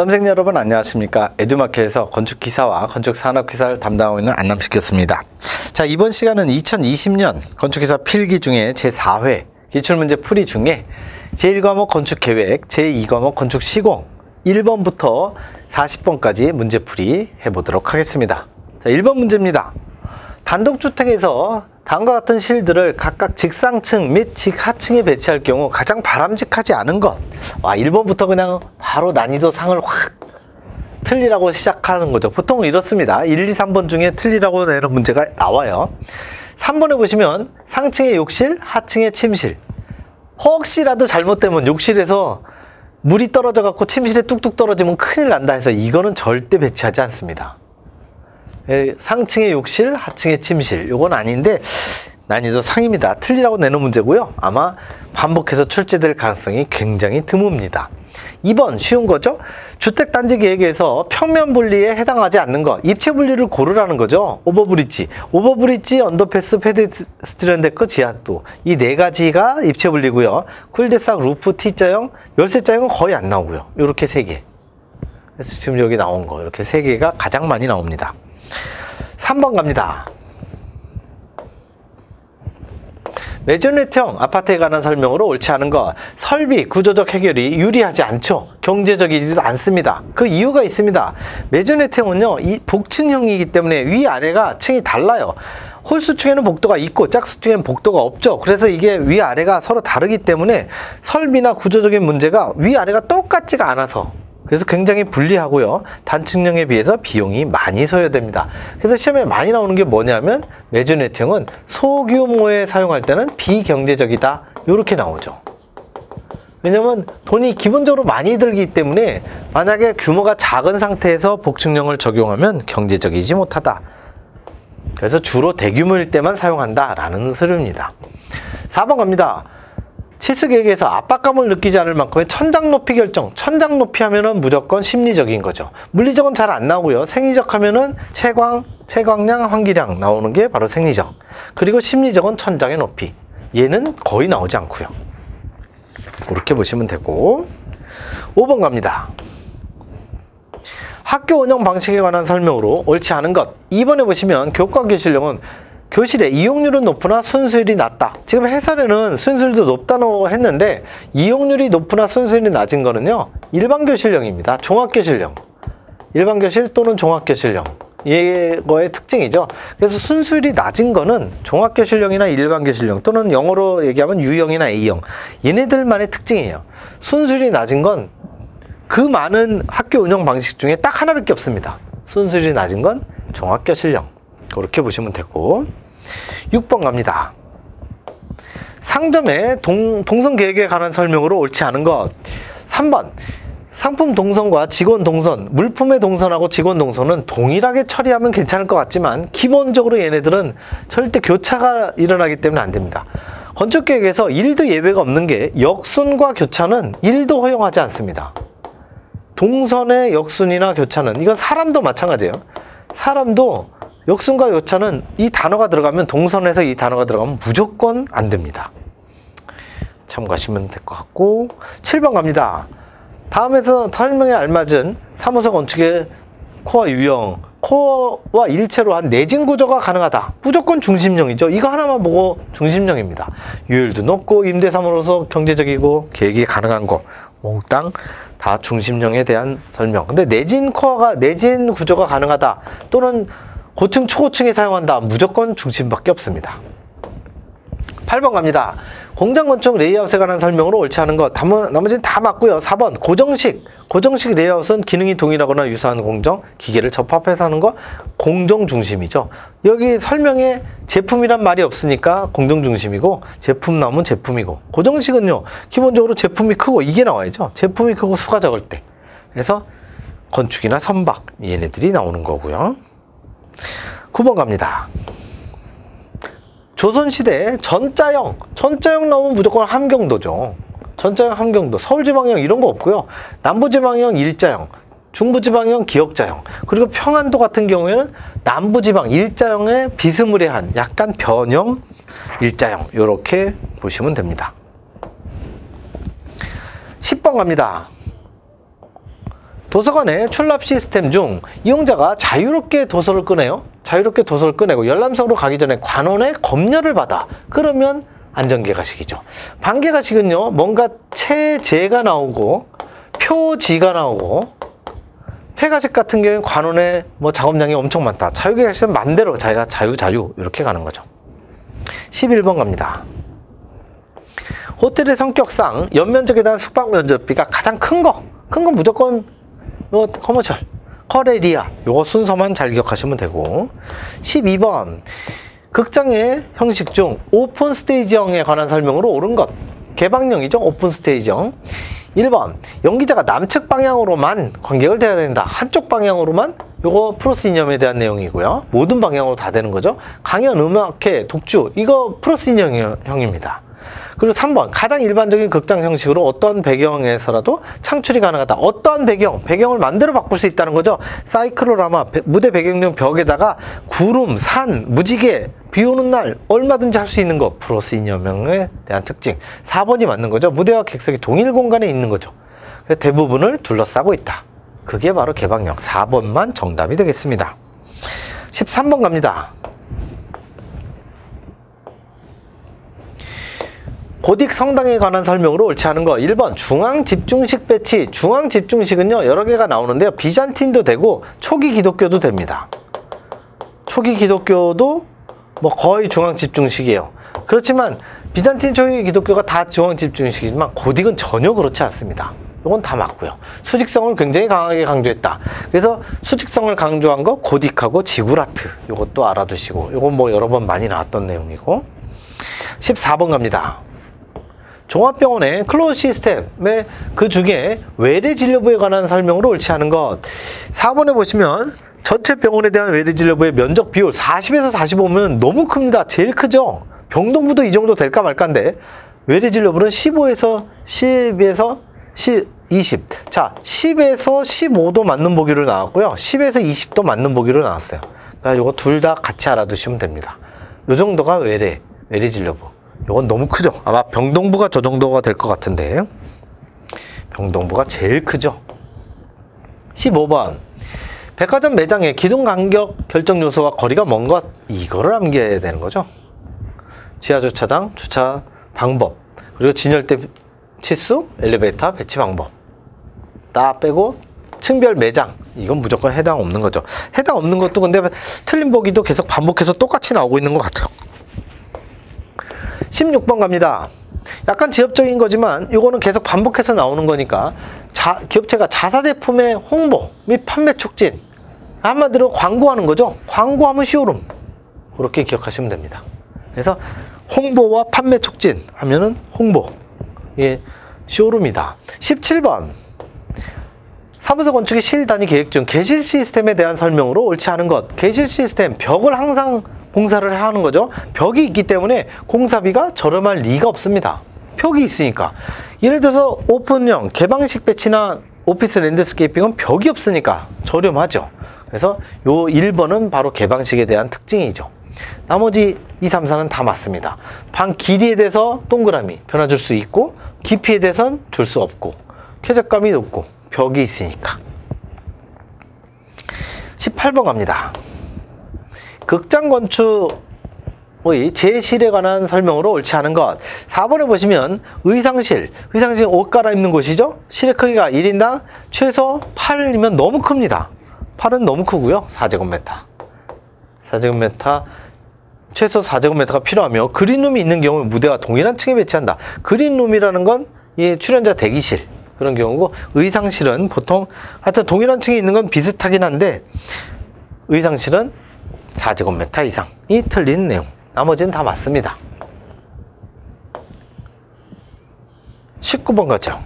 수험생 여러분 안녕하십니까. 에듀마켓에서 건축기사와 건축산업기사를 담당하고 있는 안남식이었습니다. 자, 이번 시간은 2020년 건축기사 필기 중에 제4회 기출문제 풀이 중에 제1과목 건축계획, 제2과목 건축시공 1번부터 40번까지 문제풀이 해보도록 하겠습니다. 자, 1번 문제입니다. 단독주택에서 다음과 같은 실들을 각각 직상층 및 직하층에 배치할 경우 가장 바람직하지 않은 것. 와, 1번부터 그냥 바로 난이도 상을 확 틀리라고 시작하는 거죠. 보통 이렇습니다. 1, 2, 3번 중에 틀리라고 내는 문제가 나와요. 3번에 보시면 상층의 욕실, 하층의 침실. 혹시라도 잘못되면 욕실에서 물이 떨어져 갖고 침실에 뚝뚝 떨어지면 큰일 난다 해서 이거는 절대 배치하지 않습니다. 상층의 욕실, 하층의 침실, 요건 아닌데 난이도 상입니다. 틀리라고 내는 문제고요. 아마 반복해서 출제될 가능성이 굉장히 드뭅니다. 2번 쉬운 거죠. 주택단지 계획에서 평면 분리에 해당하지 않는 것, 입체 분리를 고르라는 거죠. 오버브리지, 언더패스, 페데스트리언 데크, 지하도, 이 네 가지가 입체 분리고요. 쿨데삭, 루프, T자형, 열쇠자형은 거의 안 나오고요. 이렇게 세 개. 그래서 지금 여기 나온 거 이렇게 세 개가 가장 많이 나옵니다. 3번 갑니다. 메조네트형 아파트에 관한 설명으로 옳지 않은 것. 설비, 구조적 해결이 유리하지 않죠. 경제적이지도 않습니다. 그 이유가 있습니다. 메조네트형은요, 이 복층형이기 때문에 위아래가 층이 달라요. 홀수층에는 복도가 있고 짝수층에는 복도가 없죠. 그래서 이게 위아래가 서로 다르기 때문에 설비나 구조적인 문제가 위아래가 똑같지가 않아서 그래서 굉장히 불리하고요. 단층형에 비해서 비용이 많이 소요됩니다. 그래서 시험에 많이 나오는 게 뭐냐면 메조네트형은 소규모에 사용할 때는 비경제적이다. 이렇게 나오죠. 왜냐면 돈이 기본적으로 많이 들기 때문에 만약에 규모가 작은 상태에서 복층형을 적용하면 경제적이지 못하다. 그래서 주로 대규모일 때만 사용한다라는 소리입니다. 4번 갑니다. 치수계획에서 압박감을 느끼지 않을 만큼의 천장 높이 결정. 천장 높이 하면은 무조건 심리적인 거죠. 물리적은 잘 안 나오고요. 생리적 하면은 채광량, 환기량 나오는 게 바로 생리적. 그리고 심리적은 천장의 높이. 얘는 거의 나오지 않고요. 그렇게 보시면 되고. 5번 갑니다. 학교 운영 방식에 관한 설명으로 옳지 않은 것. 2번에 보시면 교과 교실용은 교실의 이용률은 높으나 순수율이 낮다. 지금 해설에는 순수율도 높다고 했는데 이용률이 높으나 순수율이 낮은 거는요, 일반 교실형입니다. 종합교실형. 일반 교실 또는 종합교실형. 이거의 특징이죠. 그래서 순수율이 낮은 거는 종합교실형이나 일반 교실형 또는 영어로 얘기하면 U형이나 A형. 얘네들만의 특징이에요. 순수율이 낮은 건 그 많은 학교 운영 방식 중에 딱 하나밖에 없습니다. 순수율이 낮은 건 종합교실형. 그렇게 보시면 되고. 6번 갑니다. 상점의 동선 계획에 관한 설명으로 옳지 않은 것. 3번 상품 동선과 직원 동선, 물품의 동선하고 직원 동선은 동일하게 처리하면 괜찮을 것 같지만 기본적으로 얘네들은 절대 교차가 일어나기 때문에 안 됩니다. 건축계획에서 1도 예외가 없는 게 역순과 교차는 1도 허용하지 않습니다. 동선의 역순이나 교차는, 이건 사람도 마찬가지예요. 사람도 역순과 교차는 이 단어가 들어가면, 동선에서 이 단어가 들어가면 무조건 안 됩니다. 참고하시면 될 것 같고. 7번 갑니다. 다음에서 설명에 알맞은 사무소 건축의 코어 유형, 코어와 일체로 한 내진 구조가 가능하다. 무조건 중심형이죠. 이거 하나만 보고 중심형입니다. 효율도 높고 임대사무로서 경제적이고 계획이 가능한 거, 몽땅 다 중심형에 대한 설명. 근데 내진 구조가 가능하다 또는 고층 초고층에 사용한다, 무조건 중심밖에 없습니다. 8번 갑니다. 공장 건축 레이아웃에 관한 설명으로 옳지 않은 것. 나머지는 다 맞고요. 4번 고정식 레이아웃은 기능이 동일하거나 유사한 공정 기계를 접합해서 하는 거, 공정 중심이죠. 여기 설명에 제품이란 말이 없으니까 공정 중심이고, 제품 나오면 제품이고, 고정식은요 기본적으로 제품이 크고 이게 나와야죠. 제품이 크고 수가 적을 때. 그래서 건축이나 선박 얘네들이 나오는 거고요. 9번 갑니다. 조선시대 전자형 나오면 무조건 함경도죠. 전자형, 함경도. 서울지방형 이런 거 없고요. 남부지방형 일자형, 중부지방형 기역자형, 그리고 평안도 같은 경우에는 남부지방 일자형의 비스무리한 약간 변형 일자형, 이렇게 보시면 됩니다. 10번 갑니다. 도서관의 출납 시스템 중 이용자가 자유롭게 도서를 꺼내요. 자유롭게 도서를 꺼내고 열람석으로 가기 전에 관원의 검열을 받아. 그러면 안전개가식이죠. 반개가식은요, 뭔가 체제가 나오고 표지가 나오고, 폐가식 같은 경우에 관원의 뭐 작업량이 엄청 많다. 자유개가식은 맘대로 자기가 자유 이렇게 가는 거죠. 11번 갑니다. 호텔의 성격상 연면적에 대한 숙박 면접비가 가장 큰 건 무조건 커머셜, 커레리아, 요거 순서만 잘 기억하시면 되고. 12번 극장의 형식 중 오픈 스테이지형에 관한 설명으로 옳은 것, 개방형이죠. 오픈 스테이지형. 1번 연기자가 남측 방향으로만 관객을 대해야 된다. 한쪽 방향으로만, 요거 플러스 이념에 대한 내용이고요. 모든 방향으로 다 되는 거죠. 강연, 음악회, 독주, 이거 플러스 이념형입니다. 그리고 3번 가장 일반적인 극장 형식으로 어떤 배경에서라도 창출이 가능하다. 어떠한 배경을 만들어 바꿀 수 있다는 거죠. 사이클로라마, 무대 배경용 벽에다가 구름, 산, 무지개, 비 오는 날 얼마든지 할 수 있는 거, 플러스 이념형에 대한 특징. 4번이 맞는 거죠. 무대와 객석이 동일 공간에 있는 거죠. 대부분을 둘러싸고 있다. 그게 바로 개방형. 4번만 정답이 되겠습니다. 13번 갑니다. 고딕 성당에 관한 설명으로 옳지 않은 거. 1번 중앙 집중식 배치. 중앙 집중식은요 여러 개가 나오는데요, 비잔틴도 되고 초기 기독교도 됩니다. 초기 기독교도 뭐 거의 중앙 집중식이에요. 그렇지만 비잔틴 초기 기독교가 다 중앙 집중식이지만 고딕은 전혀 그렇지 않습니다. 이건 다 맞고요. 수직성을 굉장히 강하게 강조했다. 그래서 수직성을 강조한 거 고딕하고 지구라트, 이것도 알아두시고, 이건 뭐 여러 번 많이 나왔던 내용이고. 14번 갑니다. 종합병원의 클로즈 시스템의 그 중에 외래진료부에 관한 설명으로 옳지 않은 것. 4번에 보시면 전체 병원에 대한 외래진료부의 면적 비율 40에서 45면 너무 큽니다. 제일 크죠. 병동부도 이 정도 될까 말까인데 외래진료부는 15에서 10에서 20. 자, 10에서 15도 맞는 보기로 나왔고요. 10에서 20도 맞는 보기로 나왔어요. 그러니까 이거 둘 다 같이 알아두시면 됩니다. 이 정도가 외래진료부. 이건 너무 크죠. 아마 병동부가 저 정도가 될 것 같은데 병동부가 제일 크죠. 15번 백화점 매장의 기둥 간격 결정 요소와 거리가 먼 것, 이거를 암기해야 되는 거죠. 지하주차장 주차 방법, 그리고 진열대 치수, 엘리베이터 배치 방법 다 빼고 층별 매장, 이건 무조건 해당 없는 거죠. 해당 없는 것도 근데 틀린 보기도 계속 반복해서 똑같이 나오고 있는 것 같아요. 16번 갑니다. 약간 지엽적인 거지만 이거는 계속 반복해서 나오는 거니까 기업체가 자사 제품의 홍보 및 판매 촉진, 한마디로 광고하는 거죠. 광고하면 쇼룸, 그렇게 기억하시면 됩니다. 그래서 홍보와 판매 촉진 하면은 홍보, 예, 쇼룸이다. 17번 사무소 건축의 실단위 계획 중 개실 시스템에 대한 설명으로 옳지 않은 것. 개실 시스템, 벽을 항상 공사를 하는 거죠. 벽이 있기 때문에 공사비가 저렴할 리가 없습니다. 벽이 있으니까. 예를 들어서 오픈형 개방식 배치나 오피스 랜드스케이핑은 벽이 없으니까 저렴하죠. 그래서 요 1번은 바로 개방식에 대한 특징이죠. 나머지 2, 3, 4는 다 맞습니다. 방 길이에 대해서 동그라미 변화줄 수 있고, 깊이에 대해서는 줄 수 없고, 쾌적감이 높고, 벽이 있으니까. 18번 갑니다. 극장 건축의 제실에 관한 설명으로 옳지 않은 것. 4번에 보시면 의상실 옷 갈아입는 곳이죠. 실의 크기가 1인당 최소 8이면 너무 큽니다. 8은 너무 크고요. 4제곱미터 최소 4제곱미터가 필요하며 그린룸이 있는 경우 무대와 동일한 층에 배치한다. 그린룸이라는 건 이 출연자 대기실 그런 경우고, 의상실은 보통 하여튼 동일한 층에 있는 건 비슷하긴 한데 의상실은 4제곱미터 이상이 틀린 내용. 나머지는 다 맞습니다. 19번 가죠.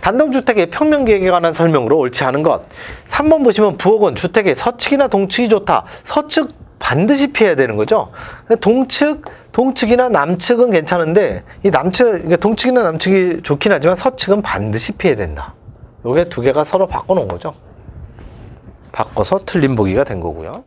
단독주택의 평면계획에 관한 설명으로 옳지 않은 것. 3번 보시면 부엌은 주택의 서측이나 동측이 좋다. 서측 반드시 피해야 되는 거죠. 동측이나 남측은 괜찮은데 이 동측이나 남측이 좋긴 하지만 서측은 반드시 피해야 된다. 요게 두 개가 서로 바꿔 놓은 거죠. 바꿔서 틀린 보기가 된 거고요.